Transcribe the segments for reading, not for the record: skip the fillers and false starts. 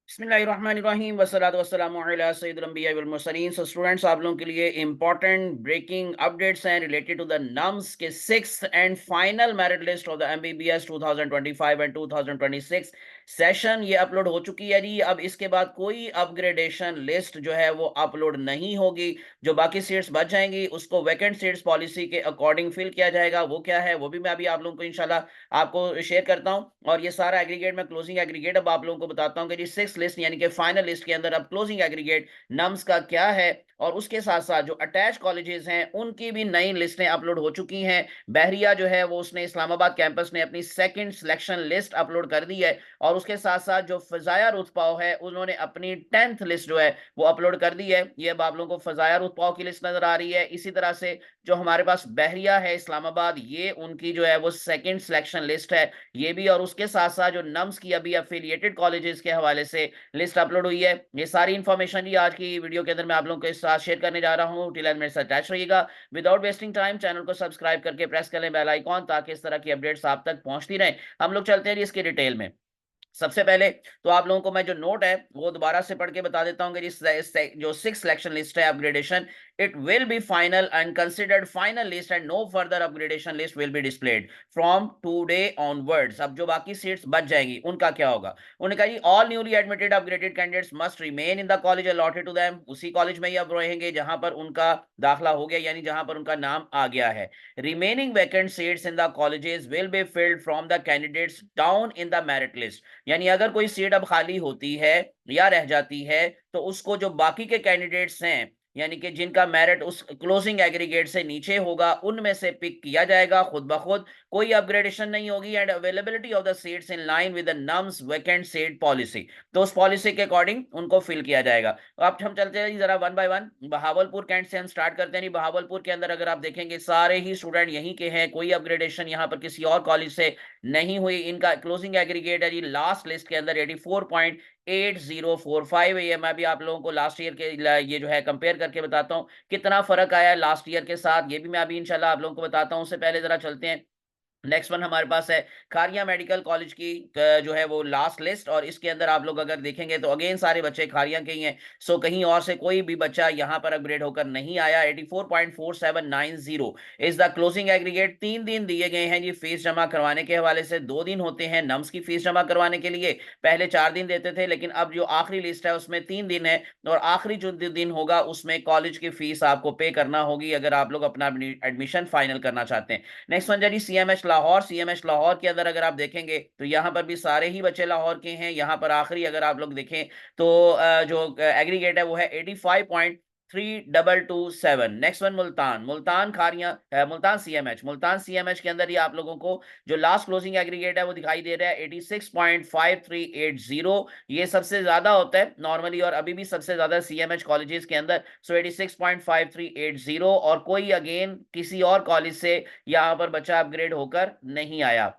बिस्मिल्लाहिर्रहमानिर्रहीम वस्सलातु वस्सलामु अला सय्यिदिल अंबिया वल मुरसलीन। सो स्टूडेंट्स, आप लोगों के लिए इंपॉर्टेंट ब्रेकिंग अपडेट्स हैं रिलेटेड टू द नम्स के sixth and final merit list of the MBBS 2025 and 2026 session ये अपलोड हो चुकी है जी। अब इसके बाद कोई अपग्रेडेशन लिस्ट जो है वो अपलोड नहीं होगी। जो बाकी सीट्स बच जाएंगी उसको वैकेंट सीट्स पॉलिसी के अकॉर्डिंग फिल किया जाएगा। वो क्या है वो भी मैं अभी आप लोगों को इंशाल्लाह आपको शेयर करता हूं। और ये सारा एग्रीगेट मैं क्लोजिंग एग्रीगेट अब आप लोगों को बताता हूं कि जी सिक्स लिस्ट यानी कि फाइनल लिस्ट के अंदर अब क्लोजिंग एग्रीगेट नम्स का क्या है। और उसके साथ साथ जो अटैच कॉलेजेस हैं उनकी भी नई लिस्टें अपलोड हो चुकी हैं। बहरिया जो है वो उसने इस्लामाबाद कैंपस ने अपनी सेकंड सिलेक्शन लिस्ट अपलोड कर दी है। और उसके साथ साथ जो फजाया रुतपाव है उन्होंने अपनी 10th लिस्ट जो है वो अपलोड कर दी है। ये अब आप लोगों को फजाया रुतपाव की लिस्ट नजर आ रही है। इसी तरह से जो हमारे पास बहरिया है इस्लामाबाद, ये उनकी जो है वो सेकंड सिलेक्शन लिस्ट है ये भी। और उसके साथ साथ जो नम्स की अभी अफिलिएटेड कॉलेजेस के हवाले से लिस्ट अपलोड हुई है। ये सारी इंफॉर्मेशन जी आज की वीडियो के अंदर मैं आप लोगों के साथ शेयर करने जा रहा हूं। टिल एंड मेरे साथ अटैच रहिएगा। विदाउट वेस्टिंग टाइम चैनल को सब्सक्राइब करके प्रेस कर लें बेल आइकॉन, ताकि इस तरह की अपडेट्स आप तक पहुंचती रहे। हम लोग चलते हैं जी इसके डिटेल में। सबसे पहले तो आप लोगों को मैं जो नोट है वो दोबारा से पढ़ के बता देता हूं कि जो सिक्स सिलेक्शन लिस्ट है upgradation, it will be final and considered final list and no further upgradation list will be displayed from today onwards. अब जो बाकी सीट्स बच जाएंगी उनका क्या होगा। उन्होंने कहा जी all newly admitted upgraded candidates must remain in the college allotted to them. उसी कॉलेज में ही अब रहेंगे जहां पर उनका दाखिला हो गया, यानी जहां पर उनका नाम आ गया है। Remaining vacant seats in the colleges will be filled from the candidates down in the merit list. यानी अगर कोई सीट अब खाली होती है या रह जाती है तो उसको जो बाकी के कैंडिडेट्स हैं, यानी कि जिनका मेरिट उस क्लोजिंग एग्रीगेट से नीचे होगा, उनमें से पिक किया जाएगा खुद ब खुद। कोई अपग्रेडेशन नहीं होगी। And availability of the seats in line with the nums vacant seat policy, तो उस पॉलिसी के अकॉर्डिंग उनको फिल किया जाएगा। तो अब हम चलते हैं जरा one by one. Bahawalpur cantt से हम स्टार्ट करते हैं। बहावलपुर के अंदर अगर आप देखेंगे सारे ही स्टूडेंट यहीं के हैं, कोई अपग्रेडेशन यहाँ पर किसी और कॉलेज से नहीं हुई। इनका क्लोजिंग एग्रीगेट है जी लास्ट लिस्ट के अंदर 84.8045 है। ये मैं भी आप लोगों को लास्ट ईयर के ये जो है कंपेयर करके बताता हूँ कितना फर्क आया है लास्ट ईयर के साथ। ये भी मैं अभी इंशाल्लाह आप लोगों को बताता हूँ। उससे पहले जरा चलते हैं नेक्स्ट वन। हमारे पास है खारिया मेडिकल कॉलेज की जो है वो लास्ट लिस्ट। और इसके अंदर आप लोग अगर देखेंगे तो अगेन सारे बच्चे खारिया के ही हैं। सो कहीं और से कोई भी बच्चा यहां पर अपग्रेड होकर नहीं आया। 84.4790 इज द क्लोजिंग एग्रीगेट। 3 दिन दिए गए हैं जी फीस जमा करवाने के हवाले से। 2 दिन होते हैं नम्स की फीस जमा करवाने के लिए। पहले 4 दिन देते थे, लेकिन अब जो आखिरी लिस्ट है उसमें 3 दिन है। और आखिरी जो दिन होगा उसमें कॉलेज की फीस आपको पे करना होगी अगर आप लोग अपना एडमिशन फाइनल करना चाहते हैं। नेक्स्ट वन जी सीएमएच लाहौर। सीएमएच लाहौर के अंदर अगर आप देखेंगे तो यहाँ पर भी सारे ही बच्चे लाहौर के हैं। यहाँ पर आखिरी अगर आप लोग देखें तो जो एग्रीगेट है वो है 85.3227। Next one Multan. Multan Kharia Multan CMH. Multan CMH के अंदर ही आप लोगों को जो लास्ट क्लोजिंग एग्रीगेट है वो दिखाई दे रहा है 86.5380। ये सबसे ज्यादा होता है नॉर्मली और अभी भी सबसे ज्यादा सीएमएच कॉलेजेस के अंदर। सो 86.5380। और कोई अगेन किसी और कॉलेज से यहां पर बच्चा अपग्रेड होकर नहीं आया।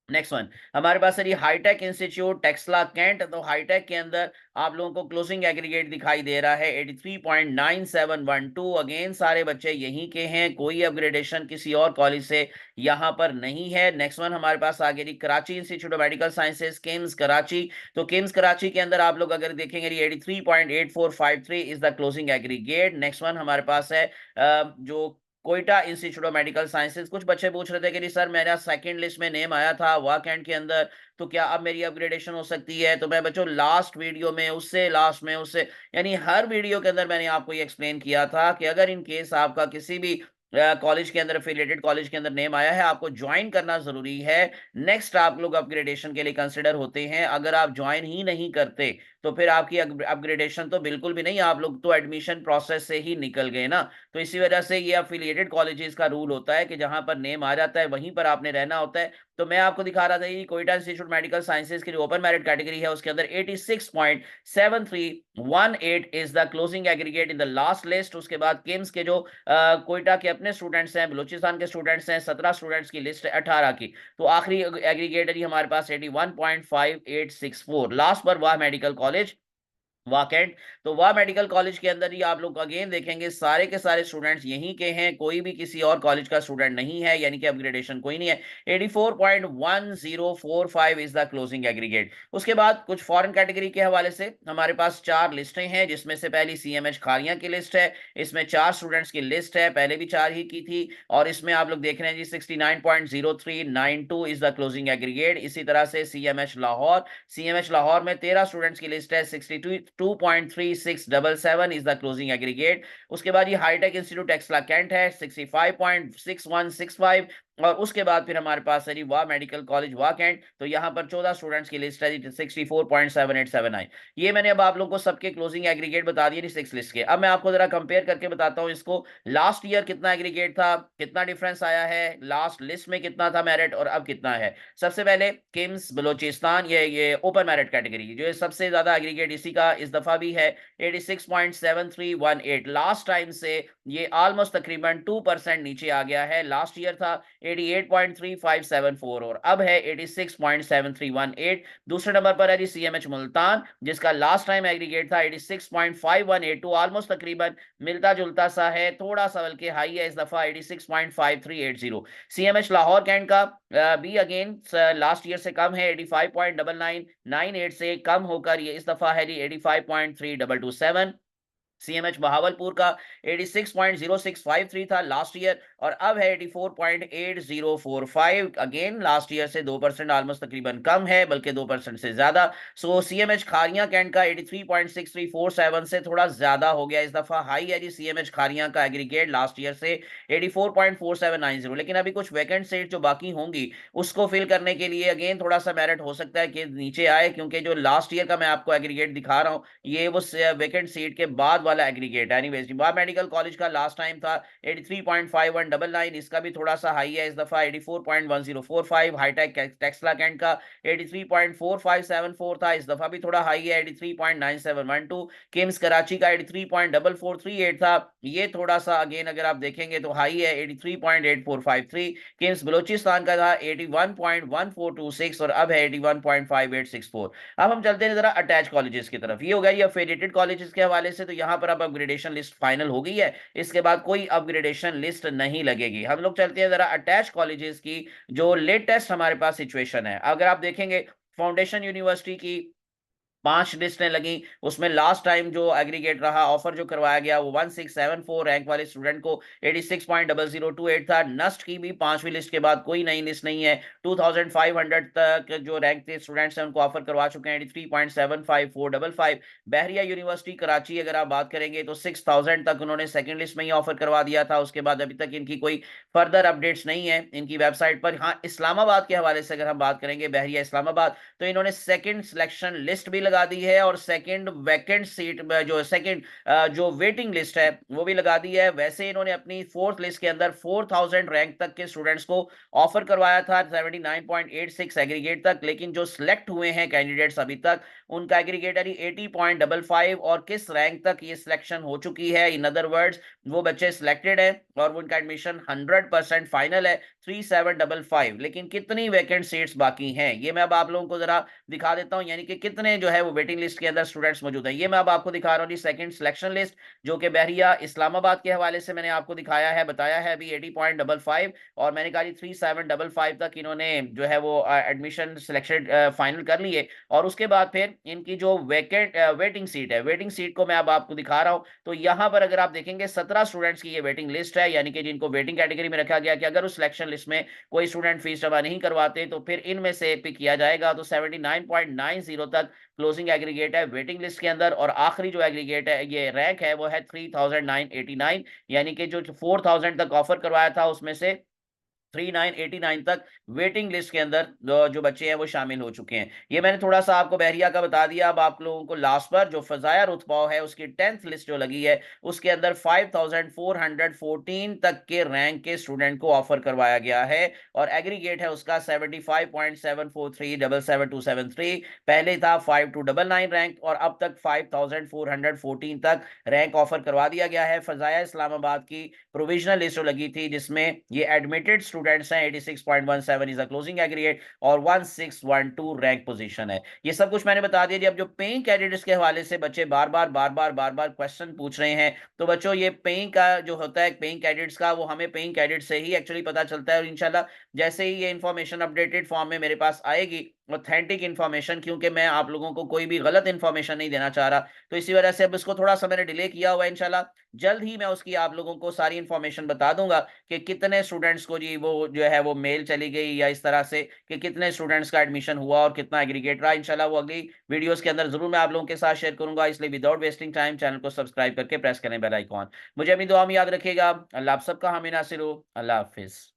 नेक्स्ट वन हमारे पास है हाईटेक इंस्टीट्यूट टेक्सला कैंट। तो हाईटेक के अंदर आप लोगों को क्लोजिंग एग्रीगेट दिखाई दे रहा है 83.9712। अगेन सारे बच्चे यहीं के हैं, कोई अपग्रेडेशन किसी और कॉलेज से यहां पर नहीं है। नेक्स्ट वन हमारे पास आ गया Karachi institute of medical sciences KIMS Karachi. तो किम्स कराची के अंदर आप लोग अगर देखेंगे 83.8453 is the closing aggregate. Next one हमारे पास है जो Quetta institute of medical sciences. कुछ बच्चे पूछ रहे थे कि सर मेरा सेकंड लिस्ट में नेम आया था वाकैंड के अंदर, तो क्या अब मेरी अपग्रेडेशन हो सकती है। तो मैं बच्चों लास्ट वीडियो में उससे लास्ट में उससे यानी हर वीडियो के अंदर मैंने आपको ये एक्सप्लेन किया था कि अगर इन केस आपका किसी भी कॉलेज के अंदर अफिलिएटेड कॉलेज के अंदर नेम आया है, आपको ज्वाइन करना जरूरी है। नेक्स्ट आप लोग अपग्रेडेशन के लिए कंसिडर होते हैं। अगर आप ज्वाइन ही नहीं करते तो फिर आपकी अपग्रेडेशन तो बिल्कुल भी नहीं, आप लोग तो एडमिशन प्रोसेस से ही निकल गए ना। तो इसी वजह से ये अफिलिएटेड कॉलेजेस का रूल होता है कि जहां पर नेम आ जाता है वहीं पर आपने रहना होता है। तो मैं आपको दिखा रहा था ये कोयटा इंस्टीट्यूट मेडिकल साइंसेज की जो ओपन मेरिट कैटेगरी है उसके अंदर 86.7318 is the closing aggregate in the last list. उसके बाद किम्स के जो कोयटा के अपने स्टूडेंट्स हैं, बलूचिस्तान के स्टूडेंट्स हैं, 17 स्टूडेंट्स की लिस्ट है 18 की। तो आखिरी एग्रीगेट है हमारे पास 81.5864। लास्ट पर वाह मेडिकल कॉलेज वाकेंट। तो वाह मेडिकल कॉलेज के अंदर ही आप लोग अगेन देखेंगे सारे के सारे स्टूडेंट्स यहीं के हैं, कोई भी किसी और कॉलेज का स्टूडेंट नहीं है, यानी कि अपग्रेडेशन कोई नहीं है। 84.1045 इज द क्लोजिंग एग्रीगेट। उसके बाद कुछ फॉरेन कैटेगरी के हवाले से हमारे पास 4 लिस्टें हैं, जिसमें से पहली सीएमएच खारियां की लिस्ट है। इसमें 4 स्टूडेंट्स की लिस्ट है, पहले भी 4 ही की थी। और इसमें आप लोग देख रहे हैं जी 69.0392 इज द क्लोजिंग एग्रीगेट। इसी तरह से सीएमएच लाहौर में 13 स्टूडेंट्स की लिस्ट है, 62.3677 इज द क्लोजिंग एग्रीगेट। उसके बाद ये हाईटेक इंस्टीट्यूट टेक्सला कैंट है, 65.6165। और उसके बाद फिर हमारे पास है जी वाह मेडिकल कॉलेज वाह कैंट। तो यहाँ पर 14 स्टूडेंट्स की लिस्ट है जी 64.7879। ये मैंने अब आप लोगों को सबके क्लोजिंग एग्रीगेट बता दिए 6 लिस्ट के। अब मैं आपको जरा कंपेयर करके बताता हूँ इसको, लास्ट ईयर कितना एग्रीगेट था, कितना डिफरेंस आया है, लास्ट लिस्ट में कितना था मेरिट और अब कितना है। सबसे पहले किम्स बलोचिस्तान, ये ओपन मेरिट कैटेगरी जो है, सबसे ज्यादा एग्रीगेट इसी का इस दफा भी है 86.7318। लास्ट टाइम से ये ऑलमोस्ट तकरीबन 2% नीचे आ गया है। लास्ट ईयर था 88.3574 और अब है 86.7318। दूसरे नंबर पर है जी सीएमएच मुल्तान, जिसका लास्ट टाइम एग्रीगेट था 86.5182, ऑलमोस्ट तकरीबन मिलता जुलता सा है, थोड़ा सा बल्कि हाई है इस दफा 86.5380। सीएमएच लाहौर कैंट का भी अगेन लास्ट ईयर से कम है, 85.9998 से कम होकर ये इस दफा है जी 85.3227। सीएमएच बहावलपुर का 86.0653 था लास्ट ईयर और अब है 84.8045। अगेन लास्ट ईयर से 2% ऑलमोस्ट तकरीबन कम है, बल्कि 2% से ज्यादा। सो सीएमएच खारियां कैंट का 83.6347 से थोड़ा ज्यादा हो गया, इस दफा हाई है जी सीएमएच खारियां का एग्रीगेट लास्ट ईयर से 84.4790। लेकिन अभी कुछ वैकेंट सीट जो बाकी होंगी उसको फिल करने के लिए अगेन थोड़ा सा मेरिट हो सकता है कि नीचे आए, क्योंकि जो लास्ट ईयर का मैं आपको एग्रीगेट दिखा रहा हूँ ये वो वैकेंट सीट के बाद वाला एग्रीगेट है। एनीवेज जिम्बाब्वे मेडिकल कॉलेज का लास्ट टाइम था 83.5199, इसका भी थोड़ा सा हाई है इस दफा 84.1045। हाईटेक टेक्सला कैंट का 83.4574 था, इस दफा भी थोड़ा हाई है 83.9712। किम्स कराची का 83.4438 था, ये थोड़ा सा अगेन अगर आप देखेंगे तो हाई है 83.8453। किम्स बलोचिस्तान का था 81.1426 और अब है 81.5864। अब हम चलते हैं जरा अटैच कॉलेजेस की तरफ। ये हो गया ये अफिलिएटेड कॉलेजेस के हवाले से, तो यहाँ पर अब अपग्रेडेशन लिस्ट फाइनल हो गई है, इसके बाद कोई अपग्रेडेशन लिस्ट नहीं लगेगी। हम लोग चलते हैं जरा अटैच कॉलेजेस की जो लेटेस्ट हमारे पास सिचुएशन है। अगर आप देखेंगे फाउंडेशन यूनिवर्सिटी की 5 लिस्टें लगी, उसमें लास्ट टाइम जो एग्रीगेट रहा ऑफर जो करवाया गया वो 1674 रैंक वाले स्टूडेंट को 86.0028 था। नस्ट की भी 5वीं लिस्ट के बाद कोई नई लिस्ट नहीं है, 2500 तक जो रैंक थे स्टूडेंट्स हैं उनको ऑफर करवा चुके हैं 83.75455। बहरिया यूनिवर्सिटी कराची अगर आप बात करेंगे तो 6000 तक उन्होंने सेकंड लिस्ट में ही ऑफर करवा दिया था, उसके बाद अभी तक इनकी कोई फर्दर अपडेट्स नहीं है इनकी वेबसाइट पर। हाँ, इस्लामाबाद के हवाले से अगर हम बात करेंगे बहरिया इस्लामाबाद, तो इन्होंने सेकंड सिलेक्शन लिस्ट भी लगा दी है और सेकंड वैकेंट सीट जो सेकंड जो वेटिंग लिस्ट है वो भी लगा दी है। वैसे इन्होंने अपनी फोर्थ लिस्ट के अंदर 4000 रैंक तक के स्टूडेंट्स को ऑफर करवाया था 79.86 एग्रीगेट तक, लेकिन जो सिलेक्ट हुए हैं कैंडिडेट्स अभी तक उनका एग्रीगेट है 80.55 और किस रैंक तक ये सिलेक्शन हो चुकी है, इन अदर वर्ड्स वो बच्चे सिलेक्टेड है और उनका एडमिशन 100% फाइनल है 3755। लेकिन कितनी वैकेंट सीट्स बाकी हैं ये मैं अब आप लोगों को जरा दिखा देता हूं, यानी कि कितने जो है वो वेटिंग लिस्ट के अंदर स्टूडेंट्स मौजूद हैं। ये मैं अब आपको दिखा रहा हूँ जी सेकंड सिलेक्शन लिस्ट, जो कि बहरिया इस्लामाबाद के हवाले से मैंने आपको दिखाया है, बताया है अभी 80.55 और मैंने कहा जी 3755 तक इन्होंने जो है वो एडमिशन सिलेक्शन फाइनल कर लिए। और उसके बाद फिर इनकी जो वेकेंट वेटिंग सीट है, वेटिंग सीट को मैं अब आपको दिखा रहा हूँ। तो यहाँ पर अगर आप देखेंगे 17 स्टूडेंट्स की ये वेटिंग लिस्ट है, यानी कि जिनको वेटिंग कैटेगरी में रखा गया कि अगर उस सिलेक्शन लिस्ट में कोई स्टूडेंट फीस जमा नहीं करवाते तो फिर इनमें से पिक किया जाएगा। तो 79.90 तक क्लोजिंग एग्रीगेट है वेटिंग लिस्ट के अंदर और आखिरी जो एग्रीगेट है ये रैंक है वो है 3989, यानी कि जो 4000 तक ऑफर करवाया था उसमें से 3989 तक वेटिंग लिस्ट के अंदर जो बच्चे हैं वो शामिल हो चुके हैं। ये मैंने थोड़ा सा आपको बहरिया का बता दिया। अब आप लोगों को लास्ट पर जो फजाया रुतबा है उसकी 10th लिस्ट जो लगी है उसके अंदर 5414 तक के रैंक के स्टूडेंट को ऑफर करवाया गया है और एग्रीगेट है उसका 75.743777273। पहले था 5299 रैंक और अब तक 5414 तक रैंक ऑफर करवा दिया गया है। फजाया इस्लामाबाद की प्रोविजनल लिस्ट जो लगी थी जिसमें ये एडमिटेड स्टूडेंट्स हैं, 86.17 इज अ क्लोजिंग एग्रीगेट और 1612 रैंक पोजीशन है। ये सब कुछ मैंने बता दिया जी। अब जो पेइंग कैंडिडेट्स के हवाले से बच्चे बार बार क्वेश्चन पूछ रहे हैं, तो बच्चों ये पेइंग का जो होता है पेइंग कैंडिडेट्स का, वो हमें पेइंग कैंडिडेट से ही एक्चुअली पता चलता है। और इंशाल्लाह जैसे ही ये इन्फॉर्मेशन अपडेटेड फॉर्म में मेरे पास आएगी, ऑथेंटिक इन्फॉर्मेशन, क्योंकि मैं आप लोगों को कोई भी गलत इन्फॉर्मेशन नहीं देना चाह रहा, तो इसी वजह से अब इसको थोड़ा सा मैंने डिले किया हुआ है। इंशाल्लाह जल्द ही मैं उसकी आप लोगों को सारी इन्फॉर्मेशन बता दूंगा कि कितने स्टूडेंट्स को जी वो जो है वो मेल चली गई, या इस तरह से कि कितने स्टूडेंट्स का एडमिशन हुआ और कितना एग्रीगेट रहा। इंशाल्लाह वो अगली वीडियोस के अंदर जरूर मैं आप लोगों के साथ शेयर करूंगा। इसलिए विदाउट वेस्टिंग टाइम चैनल को सब्सक्राइब करके प्रेस करें बेल आइकॉन। मुझे अपनी दुआ में याद रखिएगा। अल्लाह आप सबका हामी नासिर हो। अल्लाह हाफिज।